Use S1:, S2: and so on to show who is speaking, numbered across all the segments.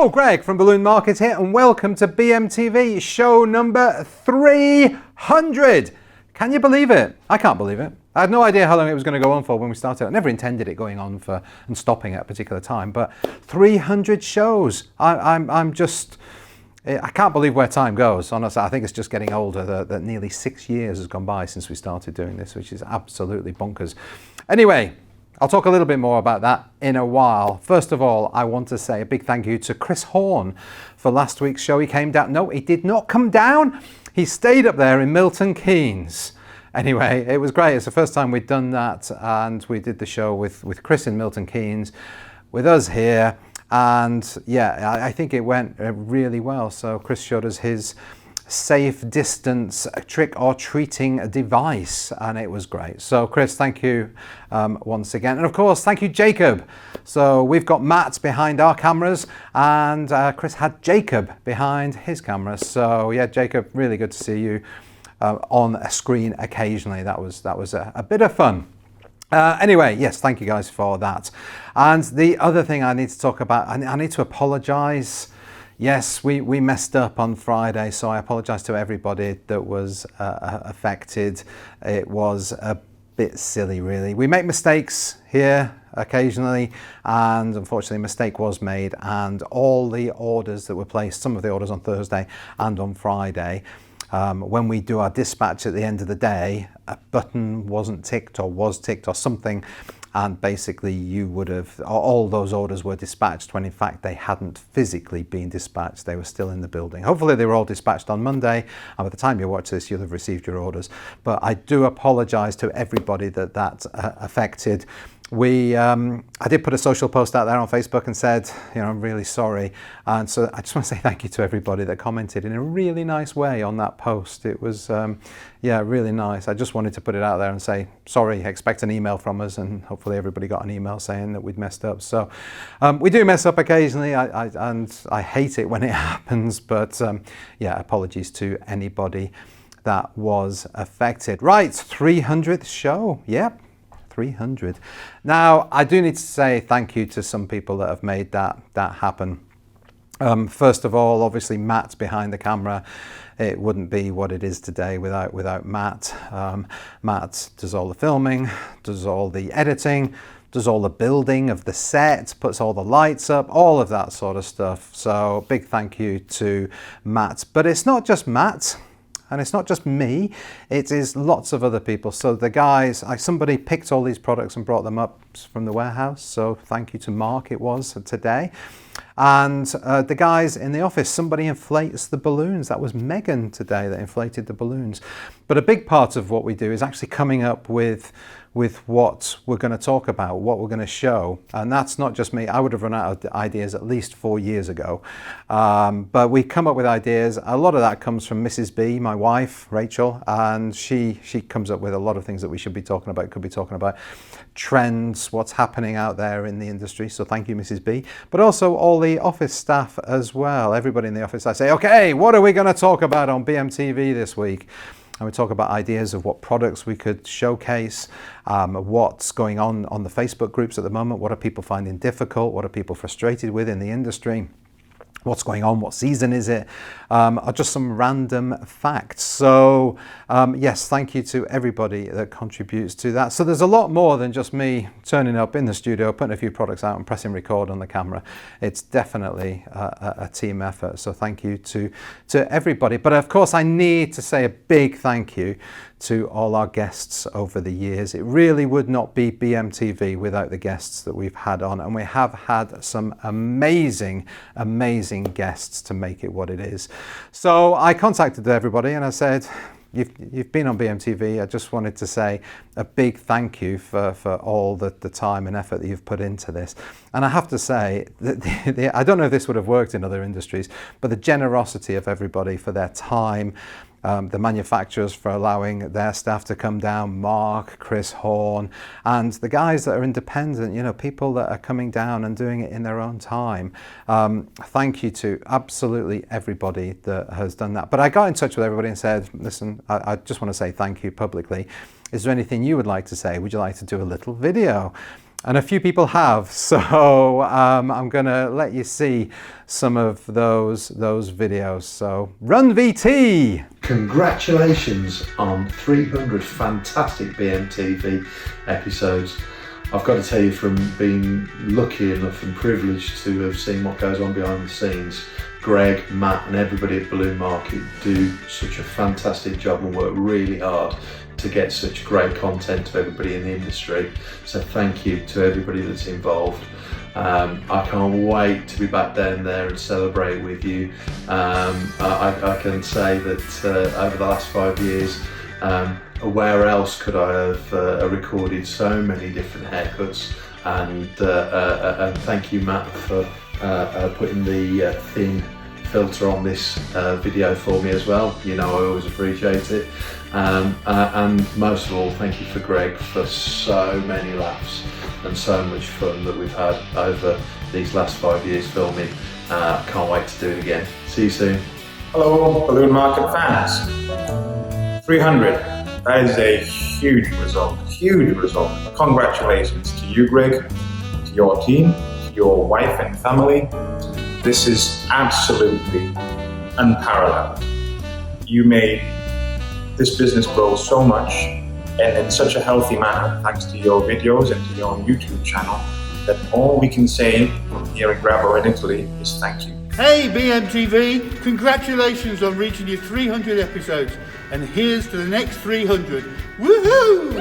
S1: Hello, Greg from Balloon Market here, and welcome to BMTV show number 300. Can you believe it? I can't believe it. I had no idea how long it was going to go on for when we started. I never intended it going on for and stopping at a particular time, but 300 shows. I'm just, I can't believe where time goes. Honestly, I think it's just getting older that nearly 6 years has gone by since we started doing this, which is absolutely bonkers. Anyway, I'll talk a little bit more about that in a while. First of all, I want to say a big thank you to Chris Horn for last week's show. He came down. No, he did not come down. He stayed up there in Milton Keynes. Anyway, it was great. It's the first time we'd done that, and we did the show with Chris in Milton Keynes, with us here, and yeah, I think it went really well. So Chris showed us his safe distance trick or treating device, and it was great. So Chris, thank you once again, and of course thank you Jacob. So we've got Matt behind our cameras, and Chris had Jacob behind his camera. So yeah, Jacob, really good to see you on a screen occasionally. That was a bit of fun. Anyway, yes, thank you guys for that. And the other thing I need to talk about, I need to apologize. Yes, we messed up on Friday, so I apologise to everybody that was affected. It was a bit silly, really. We make mistakes here occasionally, and unfortunately a mistake was made, and all the orders that were placed, some of the orders on Thursday and on Friday, when we do our dispatch at the end of the day, a button wasn't ticked or was ticked or something, and basically you would have, all those orders were dispatched when in fact they hadn't physically been dispatched. They were still in the building. Hopefully they were all dispatched on Monday, and by the time you watch this you'll have received your orders. But I do apologise to everybody that affected. I did put a social post out there on Facebook and said, you know, I'm really sorry. And so I just want to say thank you to everybody that commented in a really nice way on that post. It was, yeah, really nice. I just wanted to put it out there and say, sorry, expect an email from us, and hopefully everybody got an email saying that we'd messed up. So we do mess up occasionally, and I hate it when it happens, but yeah, apologies to anybody that was affected. Right, 300th show, yep. 300. Now, I do need to say thank you to some people that have made that happen. First of all, obviously Matt behind the camera. It wouldn't be what it is today without Matt. Matt does all the filming, does all the editing, does all the building of the set, puts all the lights up, all of that sort of stuff. So big thank you to Matt. But it's not just Matt. And it's not just me, it is lots of other people. So the guys, somebody picked all these products and brought them up from the warehouse. So thank you to Mark, it was today. And the guys in the office, somebody inflates the balloons. That was Megan today that inflated the balloons. But a big part of what we do is actually coming up with what we're going to talk about, what we're going to show. And that's not just me. I would have run out of ideas at least 4 years ago. But we come up with ideas. A lot of that comes from Mrs. B, my wife, Rachel, and she comes up with a lot of things that we should be talking about, could be talking about trends, what's happening out there in the industry. So thank you, Mrs. B. But also all the office staff as well. Everybody in the office, I say, okay, what are we going to talk about on BMTV this week? And we talk about ideas of what products we could showcase, what's going on the Facebook groups at the moment, what are people finding difficult, what are people frustrated with in the industry, what's going on, what season is it, are just some random facts. So yes, thank you to everybody that contributes to that. So there's a lot more than just me turning up in the studio, putting a few products out and pressing record on the camera. It's definitely a team effort. So thank you to everybody. But of course I need to say a big thank you to all our guests over the years. It really would not be BMTV without the guests that we've had on, and we have had some amazing guests to make it what it is. So I contacted everybody and I said, you've been on BMTV. I just wanted to say a big thank you for all the time and effort that you've put into this. And I have to say, that I don't know if this would have worked in other industries, but the generosity of everybody for their time, the manufacturers for allowing their staff to come down, Mark, Chris Horn, and the guys that are independent, you know, people that are coming down and doing it in their own time. Thank you to absolutely everybody that has done that. But I got in touch with everybody and said, listen, I just want to say thank you publicly. Is there anything you would like to say? Would you like to do a little video? And a few people have, so I'm going to let you see some of those videos. So run VT!
S2: Congratulations on 300 fantastic BMTV episodes. I've got to tell you, from being lucky enough and privileged to have seen what goes on behind the scenes, Greg, Matt and everybody at Balloon Market do such a fantastic job and work really hard to get such great content to everybody in the industry. So thank you to everybody that's involved. I can't wait to be back down there and celebrate with you. I can say that over the last 5 years, where else could I have recorded so many different haircuts? And thank you, Matt, for putting the thin filter on this video for me as well. You know, I always appreciate it. And most of all, thank you for Greg for so many laughs and so much fun that we've had over these last 5 years filming. Can't wait to do it again. See you soon.
S3: Hello, Balloon Market fans. 300, that is a huge result, huge result. Congratulations to you, Greg, to your team, to your wife and family. This is absolutely unparalleled. You made this business grow so much and in such a healthy manner, thanks to your videos and to your YouTube channel, that all we can say here in Grabo in Italy is thank you.
S4: Hey BMTV, congratulations on reaching your 300 episodes, and here's to the next 300. Woohoo!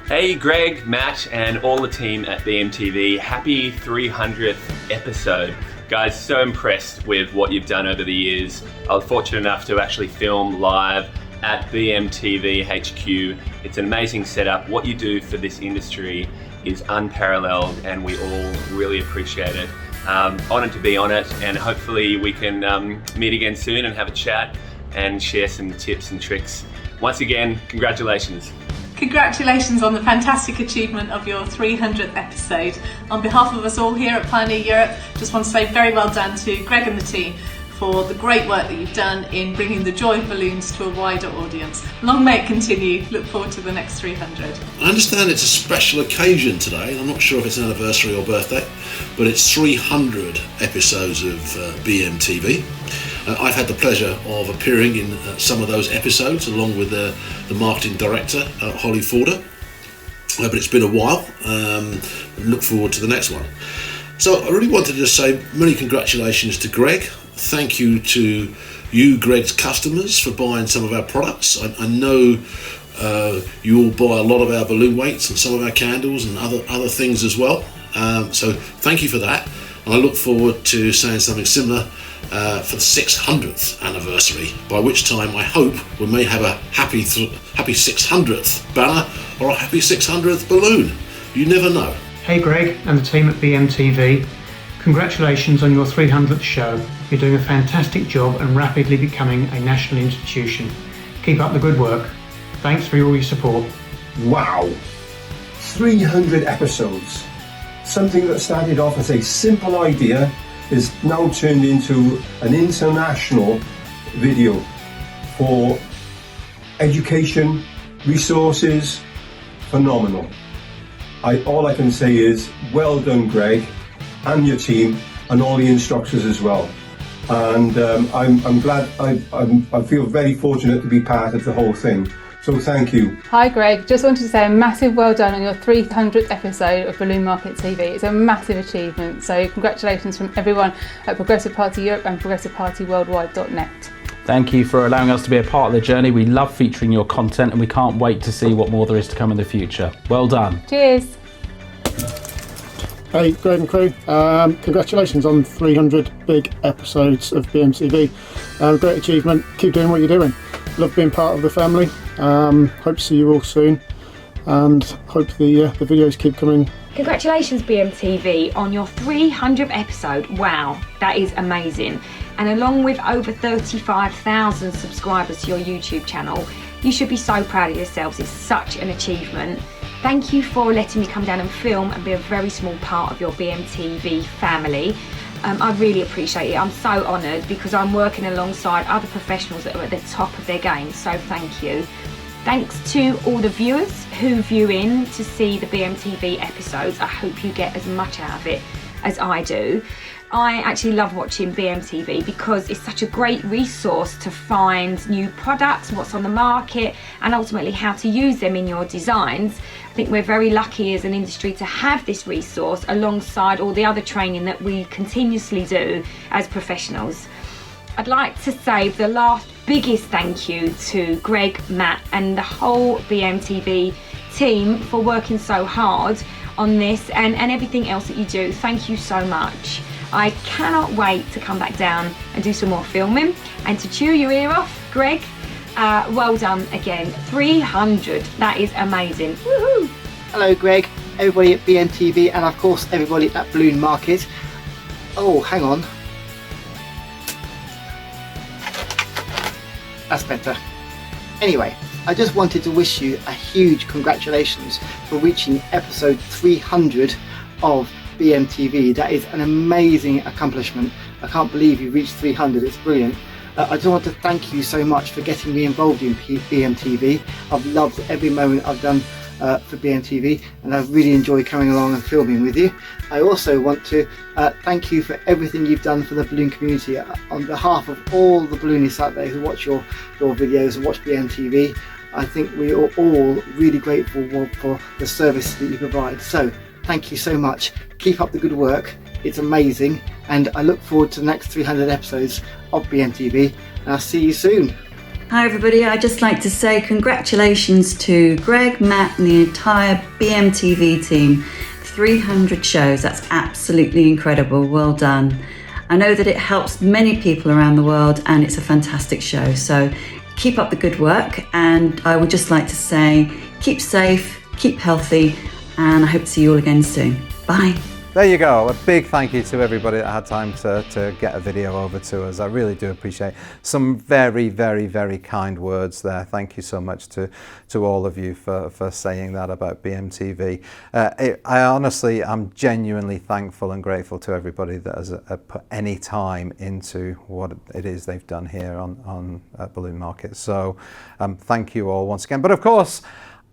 S5: Hey Greg, Matt and all the team at BMTV, happy 300th episode. Guys, so impressed with what you've done over the years. I was fortunate enough to actually film live at BMTV HQ. It's an amazing setup. What you do for this industry is unparalleled and we all really appreciate it. Honoured to be on it, and hopefully we can meet again soon and have a chat and share some tips and tricks. Once again, congratulations.
S6: Congratulations on the fantastic achievement of your 300th episode. On behalf of us all here at Pioneer Europe, just want to say very well done to Greg and the team for the great work that you've done in bringing the joy of balloons to a wider audience. Long may it continue. Look forward to the next 300.
S7: I understand it's a special occasion today. I'm not sure if it's an anniversary or birthday, but it's 300 episodes of BMTV. I've had the pleasure of appearing in some of those episodes along with the marketing director, Holly Forder. But it's been a while. Look forward to the next one. So I really wanted to say many congratulations to Greg. Thank you to you, Greg's customers, for buying some of our products. I know you all buy a lot of our balloon weights and some of our candles and other things as well. So thank you for that. And I look forward to saying something similar for the 600th anniversary, by which time I hope we may have a happy 600th banner or a happy 600th balloon. You never know.
S8: Hey Greg and the team at BMTV, congratulations on your 300th show. You're doing a fantastic job and rapidly becoming a national institution. Keep up the good work. Thanks for all your support.
S9: Wow, 300 episodes. Something that started off as a simple idea is now turned into an international video for education, resources. Phenomenal. All I can say is well done, Greg, and your team, and all the instructors as well. And I'm glad. I feel very fortunate to be part of the whole thing. So thank you.
S10: Hi Greg, just wanted to say a massive well done on your 300th episode of Balloon Market TV. It's a massive achievement, so congratulations from everyone at Progressive Party Europe and ProgressivePartyWorldwide.net.
S11: Thank you for allowing us to be a part of the journey. We love featuring your content and we can't wait to see what more there is to come in the future. Well done.
S10: Cheers.
S12: Hey Greg and crew, congratulations on 300 big episodes of BMTV. Great achievement, keep doing what you're doing. Love being part of the family. Hope to see you all soon and hope the videos keep coming.
S13: Congratulations BMTV on your 300th episode. Wow, that is amazing. And along with over 35,000 subscribers to your YouTube channel, you should be so proud of yourselves. It's such an achievement. Thank you for letting me come down and film and be a very small part of your BMTV family. I really appreciate it. I'm so honoured because I'm working alongside other professionals that are at the top of their game, so thank you. Thanks to all the viewers who view in to see the BMTV episodes. I hope you get as much out of it as I do. I actually love watching BMTV because it's such a great resource to find new products, what's on the market, and ultimately how to use them in your designs. I think we're very lucky as an industry to have this resource alongside all the other training that we continuously do as professionals. I'd like to say the last biggest thank you to Greg, Matt, and the whole BMTV team for working so hard on this and everything else that you do. Thank you so much. I cannot wait to come back down and do some more filming and to chew your ear off. Greg, well done again. 300, that is amazing. Woohoo!
S14: Hello Greg, everybody at BMTV, and of course everybody at Balloon Market. Oh, hang on. That's better. Anyway, I just wanted to wish you a huge congratulations for reaching episode 300 of BMTV. That is an amazing accomplishment. I can't believe you reached 300, it's brilliant. I just want to thank you so much for getting me involved in BMTV. I've loved every moment I've done for BMTV, and I've really enjoyed coming along and filming with you. I also want to thank you for everything you've done for the balloon community. On behalf of all the balloonists out there who watch your videos and watch BMTV, I think we are all really grateful for the service that you provide. So thank you so much. Keep up the good work. It's amazing, and I look forward to the next 300 episodes of BMTV, and I'll see you soon.
S15: Hi everybody, I'd just like to say congratulations to Greg, Matt and the entire BMTV team. 300 shows, that's absolutely incredible, well done. I know that it helps many people around the world and it's a fantastic show, so keep up the good work, and I would just like to say keep safe, keep healthy, and I hope to see you all again soon. Bye.
S1: There you go. A big thank you to everybody that had time to get a video over to us. I really do appreciate some very, very, very kind words there. Thank you so much to all of you for saying that about BMTV. I honestly, I'm genuinely thankful and grateful to everybody that has put any time into what it is they've done here on Balloon Market. So thank you all once again. But of course,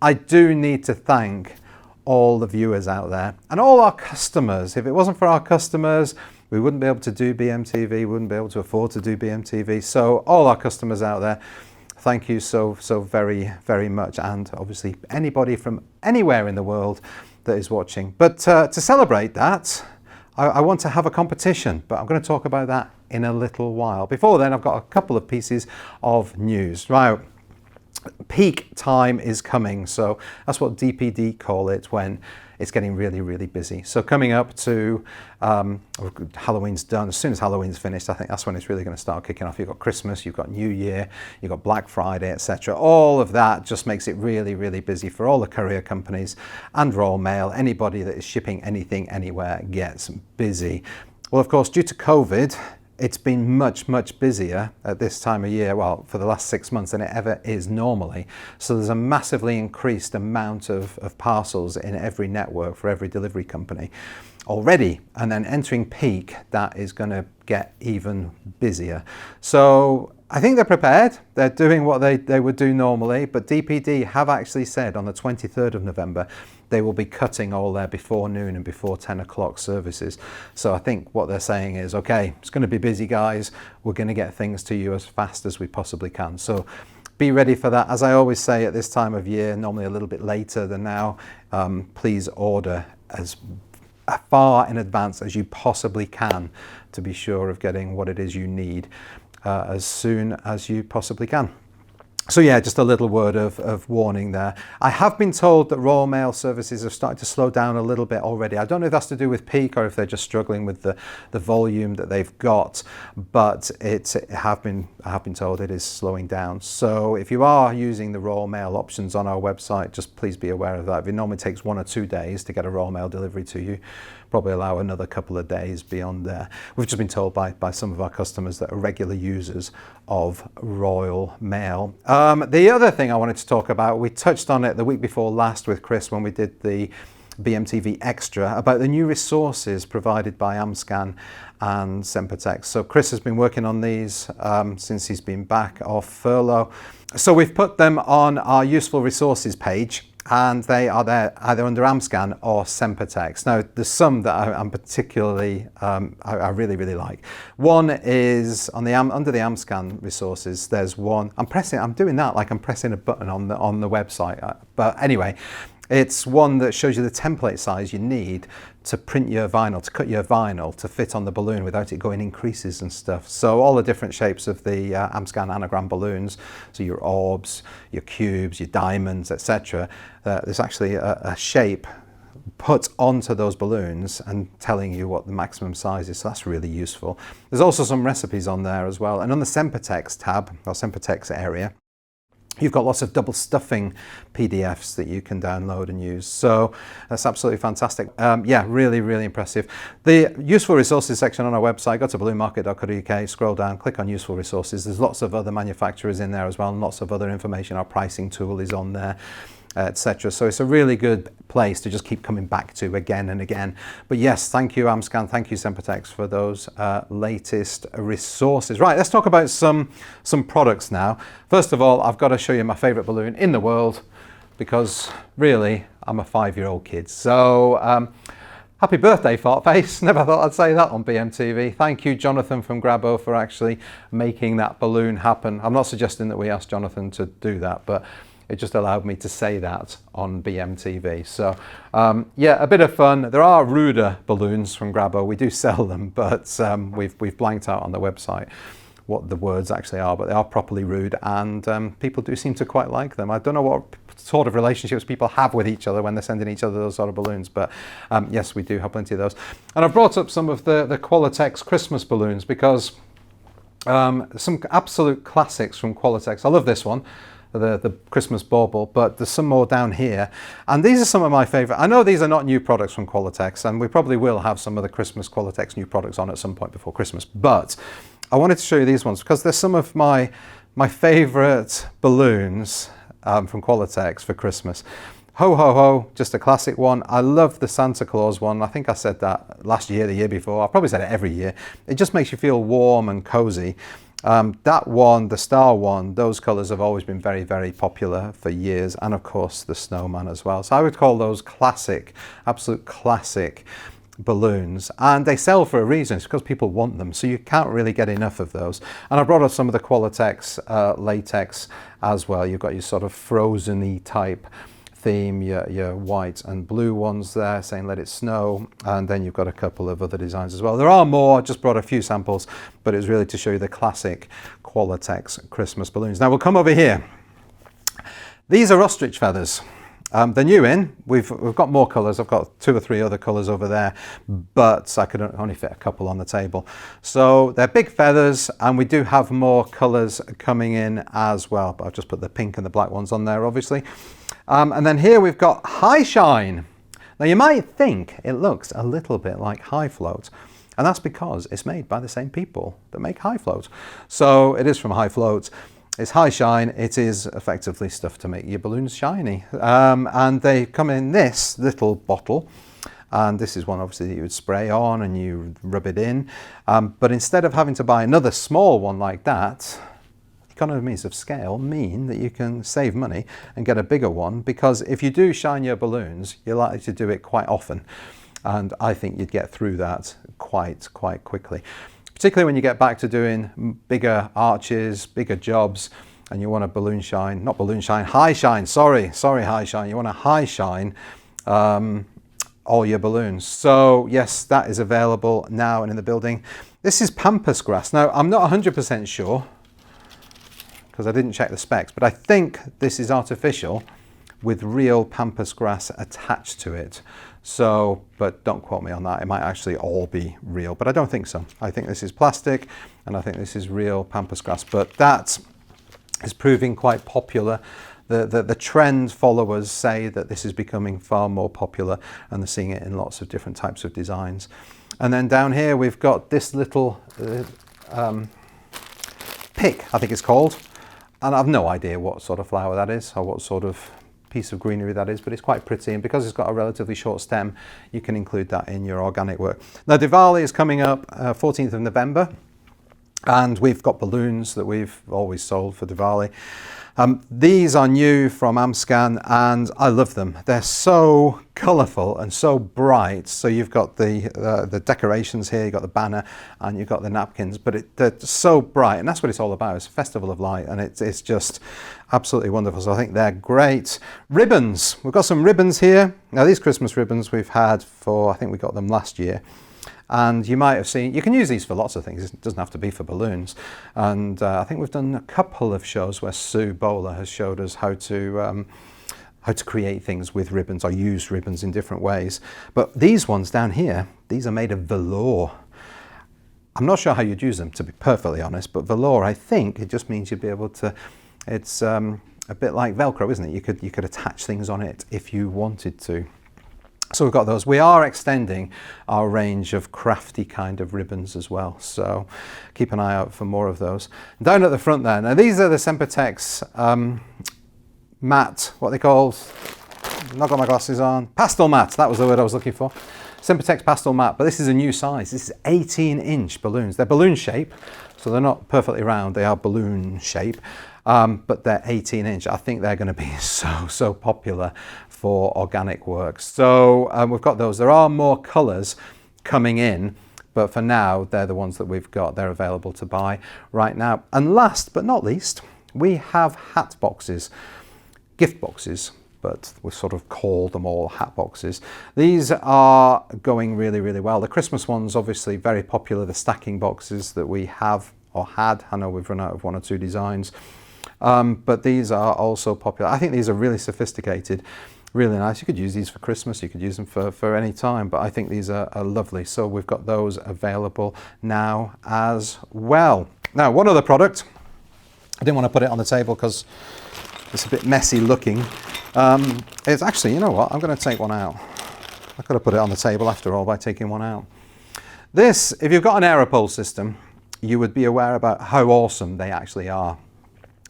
S1: I do need to thank all the viewers out there and all our customers. If it wasn't for our customers, we wouldn't be able to do BMTV, we wouldn't be able to afford to do BMTV. So all our customers out there, thank you so very, very much. And obviously anybody from anywhere in the world that is watching. But to celebrate that, I want to have a competition, but I'm going to talk about that in a little while. Before then, I've got a couple of pieces of news. Right. Peak time is coming, so that's what DPD call it when it's getting really, really busy. So coming up to Halloween's done. As soon as Halloween's finished, I think that's when it's really going to start kicking off. You've got Christmas, you've got New Year, you've got Black Friday, etc. All of that just makes it really, really busy for all the courier companies and Royal Mail. Anybody that is shipping anything anywhere gets busy. Well, of course, due to COVID, it's been much, much busier at this time of year, well, for the last 6 months than it ever is normally. So there's a massively increased amount of parcels in every network for every delivery company already. And then entering peak, that is going to get even busier. So I think they're prepared. They're doing what they would do normally, but DPD have actually said on the 23rd of November, they will be cutting all their before noon and before 10 o'clock services. So I think what they're saying is, okay, it's going to be busy, guys. We're going to get things to you as fast as we possibly can. So be ready for that. As I always say at this time of year, normally a little bit later than now, please order as far in advance as you possibly can to be sure of getting what it is you need as soon as you possibly can. So yeah, just a little word of warning there. I have been told that Royal Mail services have started to slow down a little bit already. I don't know if that's to do with peak or if they're just struggling with the volume that they've got, but I have been told it is slowing down. So if you are using the Royal Mail options on our website, just please be aware of that. It normally takes 1 or 2 days to get a Royal Mail delivery to you. Probably allow another couple of days beyond there. We've just been told by some of our customers that are regular users of Royal Mail. The other thing I wanted to talk about, we touched on it the week before last with Chris when we did the BMTV Extra about the new resources provided by Amscan and Sempertex. So Chris has been working on these since he's been back off furlough. So we've put them on our useful resources page, and they are there either under Amscan or Sempertex. Now, there's some that I'm particularly, I really like. One is on the under the Amscan resources. There's one. I'm doing that like I'm pressing a button on the website. But anyway, it's one that shows you the template size you need to print your vinyl, to cut your vinyl to fit on the balloon without it going in creases and stuff. So all the different shapes of the Amscan anagram balloons, so your orbs, your cubes, your diamonds, etc. There's actually a shape put onto those balloons and telling you what the maximum size is, so that's really useful. There's also some recipes on there as well. And on the Sempertex tab, or Sempertex area, you've got lots of double stuffing PDFs that you can download and use. So that's absolutely fantastic. Yeah, really impressive. The useful resources section on our website, go to balloonmarket.co.uk, scroll down, click on useful resources. There's lots of other manufacturers in there as well, and lots of other information. Our pricing tool is on there, etc. So it's a really good place to just keep coming back to again and again. But yes, thank you Amscan, thank you Sempertex for those latest resources. Right, let's talk about some products now. First of all, I've got to show you my favorite balloon in the world, because really I'm a 5-year-old kid. So happy birthday, Fart Face. Never thought I'd say that on BMTV. Thank you, Jonathan from Grabo, for actually making that balloon happen. I'm not suggesting that we asked Jonathan to do that, but it just allowed me to say that on BMTV. So yeah, a bit of fun. There are ruder balloons from Grabo. We do sell them, but we've blanked out on the website what the words actually are, but they are properly rude, and people do seem to quite like them. I don't know what sort of relationships people have with each other when they're sending each other those sort of balloons, but yes, we do have plenty of those. And I've brought up some of the Qualitex Christmas balloons, because some absolute classics from Qualitex. I love this one, the Christmas bauble, but there's some more down here, and these are some of my favorite. I know these are not new products from Qualitex, and we probably will have some of the Christmas Qualitex new products on at some point before Christmas, but I wanted to show you these ones because they're some of my favorite balloons from Qualitex for Christmas. Ho Ho Ho, just a classic one. I love the Santa Claus one. I think I said that last year, the year before. I've probably said it every year. It just makes you feel warm and cozy. That one, the star one, those colours have always been very popular for years, and of course the snowman as well. So I would call those classic, absolute classic balloons, and they sell for a reason. It's because people want them, so you can't really get enough of those. And I brought up some of the Qualitex latex as well. You've got your sort of frozen-y type theme, your white and blue ones there saying let it snow, and then you've got a couple of other designs as well. There are more, just brought a few samples, but it's really to show you the classic Qualitex Christmas balloons. Now we'll come over here. These are ostrich feathers. They're new in. We've got more colours. I've got 2 or 3 other colours over there, but I could only fit a couple on the table. So they're big feathers, and we do have more colours coming in as well, but I've just put the pink and the black ones on there, obviously. And then here we've got High Shine. Now you might think it looks a little bit like High Float, and that's because it's made by the same people that make High Float. So it is from High Float. It's High Shine. It is effectively stuff to make your balloons shiny. And they come in this little bottle. And this is one obviously that you would spray on and you rub it in. But instead of having to buy another small one like that, economies of scale mean that you can save money and get a bigger one, because if you do shine your balloons, you're likely to do it quite often. And I think you'd get through that quite quickly. Particularly when you get back to doing bigger arches, bigger jobs, and you want a balloon shine, not balloon shine, high shine, sorry high shine. You want to high shine all your balloons. So yes, that is available now and in the building. This is pampas grass. Now I'm not 100% sure, because I didn't check the specs, but I think this is artificial with real pampas grass attached to it. So, but don't quote me on that. It might actually all be real, but I don't think so. I think this is plastic, and I think this is real pampas grass, but that is proving quite popular. The trend followers say that this is becoming far more popular, and they're seeing it in lots of different types of designs. And then down here we've got this little pick, I think it's called, and I've no idea what sort of flower that is or what sort of piece of greenery that is, but it's quite pretty, and because it's got a relatively short stem, you can include that in your organic work. Now Diwali is coming up 14th of November, and we've got balloons that we've always sold for Diwali. These are new from Amscan, and I love them. They're so colourful and so bright. So you've got the decorations here, you've got the banner, and you've got the napkins, but they're so bright, and that's what it's all about. It's a festival of light, and it's just absolutely wonderful. So I think they're great. Ribbons. We've got some ribbons here. Now these Christmas ribbons we've had for, I think we got them last year. And you might have seen, you can use these for lots of things. It doesn't have to be for balloons. And I think we've done a couple of shows where Sue Bowler has showed us how to create things with ribbons or use ribbons in different ways. But these ones down here, these are made of velour. I'm not sure how you'd use them, to be perfectly honest, but velour, I think it just means you'd be able to, it's a bit like Velcro, isn't it? You could attach things on it if you wanted to. So we've got those. We are extending our range of crafty kind of ribbons as well. So keep an eye out for more of those. Down at the front there. Now these are the Sempertex matte, what they called, I've not got my glasses on, pastel matte, that was the word I was looking for. Sempertex pastel matte, but this is a new size. This is 18-inch balloons. They're balloon shape, so they're not perfectly round, they are balloon shape. But they're 18-inch. I think they're going to be so popular for organic work. So we've got those. There are more colours coming in, but for now, they're the ones that we've got. They're available to buy right now. And last but not least, we have hat boxes, gift boxes, but we sort of call them all hat boxes. These are going really, really well. The Christmas ones, obviously, very popular. The stacking boxes that we have or had. I know we've run out of one or two designs. But these are also popular. I think these are really sophisticated, really nice. You could use these for Christmas, you could use them for any time, but I think these are lovely. So we've got those available now as well. Now, one other product, I didn't want to put it on the table because it's a bit messy looking. It's actually, you know what, I'm going to take one out. I've got to put it on the table after all by taking one out. This, if you've got an Aeropole system, you would be aware about how awesome they actually are,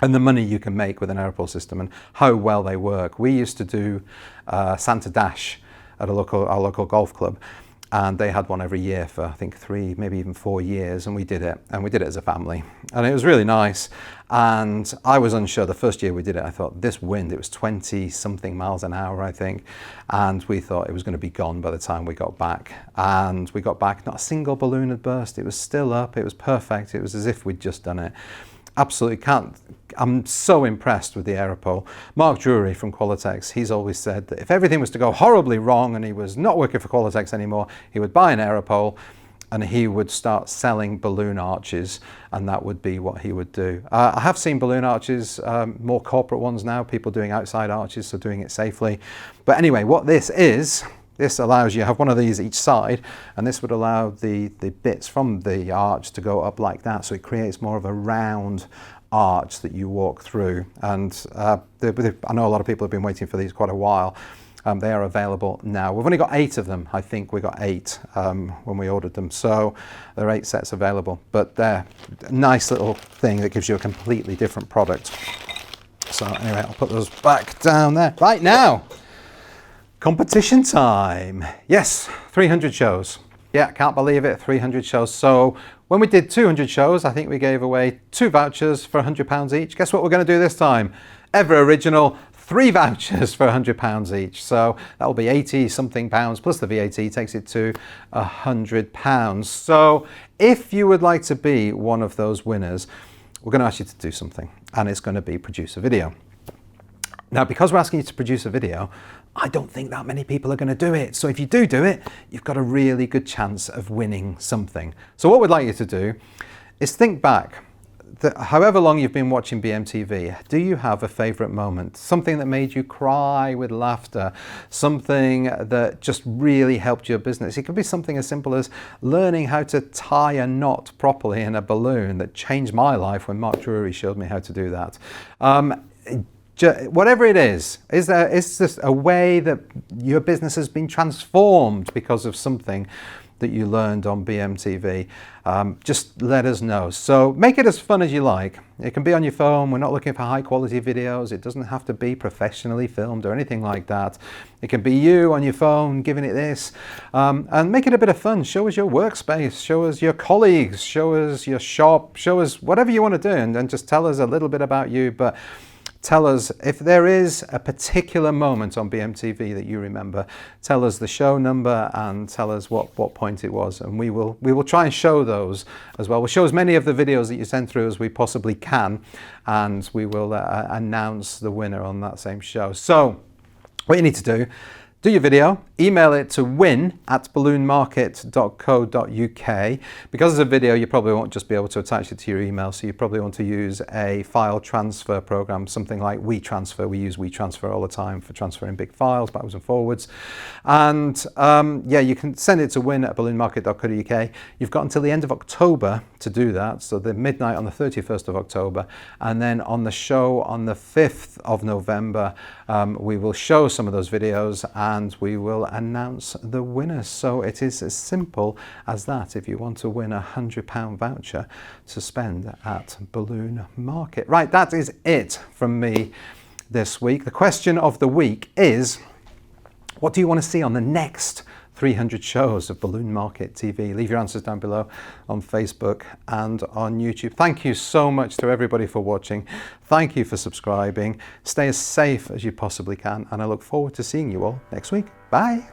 S1: and the money you can make with an Aeropole system and how well they work. We used to do Santa Dash at our local golf club, and they had one every year for I think 3, maybe even 4 years, and we did it as a family, and it was really nice. And I was unsure the first year we did it. I thought, this wind, it was 20 something miles an hour, I think, and we thought it was going to be gone by the time we got back. And we got back, not a single balloon had burst. It was still up, it was perfect. It was as if we'd just done it. Absolutely can't. I'm so impressed with the Aeropole. Mark Drury from Qualitex, he's always said that if everything was to go horribly wrong and he was not working for Qualitex anymore, he would buy an Aeropole and he would start selling balloon arches, and that would be what he would do. I have seen balloon arches, more corporate ones now, people doing outside arches, so doing it safely. But anyway, what this is, this allows you to have one of these each side, and this would allow the bits from the arch to go up like that, so it creates more of a round arch that you walk through. And I know a lot of people have been waiting for these quite a while. They are available now. We've only got 8 of them. I think we got 8 when we ordered them, so there are 8 sets available. But they're a nice little thing that gives you a completely different product. So anyway, I'll put those back down there. Right now, competition time. Yes, 300 shows. Yeah, can't believe it, 300 shows. So when we did 200 shows, I think we gave away 2 vouchers for £100 each. Guess what we're going to do this time? Ever original, 3 vouchers for £100 each. So that'll be 80 something pounds plus the VAT takes it to £100. So if you would like to be one of those winners, we're going to ask you to do something, and it's going to be produce a video. Now, because we're asking you to produce a video, I don't think that many people are going to do it. So if you do it, you've got a really good chance of winning something. So what we'd like you to do is think back. However long you've been watching BMTV, do you have a favourite moment? Something that made you cry with laughter? Something that just really helped your business? It could be something as simple as learning how to tie a knot properly in a balloon that changed my life when Mark Drury showed me how to do that. Whatever it is this a way that your business has been transformed because of something that you learned on BMTV, just let us know. So make it as fun as you like. It can be on your phone. We're not looking for high quality videos. It doesn't have to be professionally filmed or anything like that. It can be you on your phone giving it this, and make it a bit of fun. Show us your workspace, show us your colleagues, show us your shop, show us whatever you want to do, and then just tell us a little bit about you. But tell us if there is a particular moment on BMTV that you remember. Tell us the show number and tell us what point it was, and we will try and show those as well. We'll show as many of the videos that you send through as we possibly can, and we will announce the winner on that same show. So what you need to do your video, email it to win@balloonmarket.co.uk. Because it's a video, you probably won't just be able to attach it to your email, so you probably want to use a file transfer program, something like WeTransfer. We use WeTransfer all the time for transferring big files backwards and forwards. And yeah, you can send it to win@balloonmarket.co.uk. You've got until the end of October to do that, so the midnight on the 31st of October. And then on the show on the 5th of November, we will show some of those videos and we will announce the winners. So it is as simple as that if you want to win a £100 voucher to spend at Balloon Market. Right, that is it from me this week. The question of the week is, what do you want to see on the next 300 shows of Balloon Market TV? Leave your answers down below on Facebook and on YouTube. Thank you so much to everybody for watching. Thank you for subscribing. Stay as safe as you possibly can, and I look forward to seeing you all next week. Bye.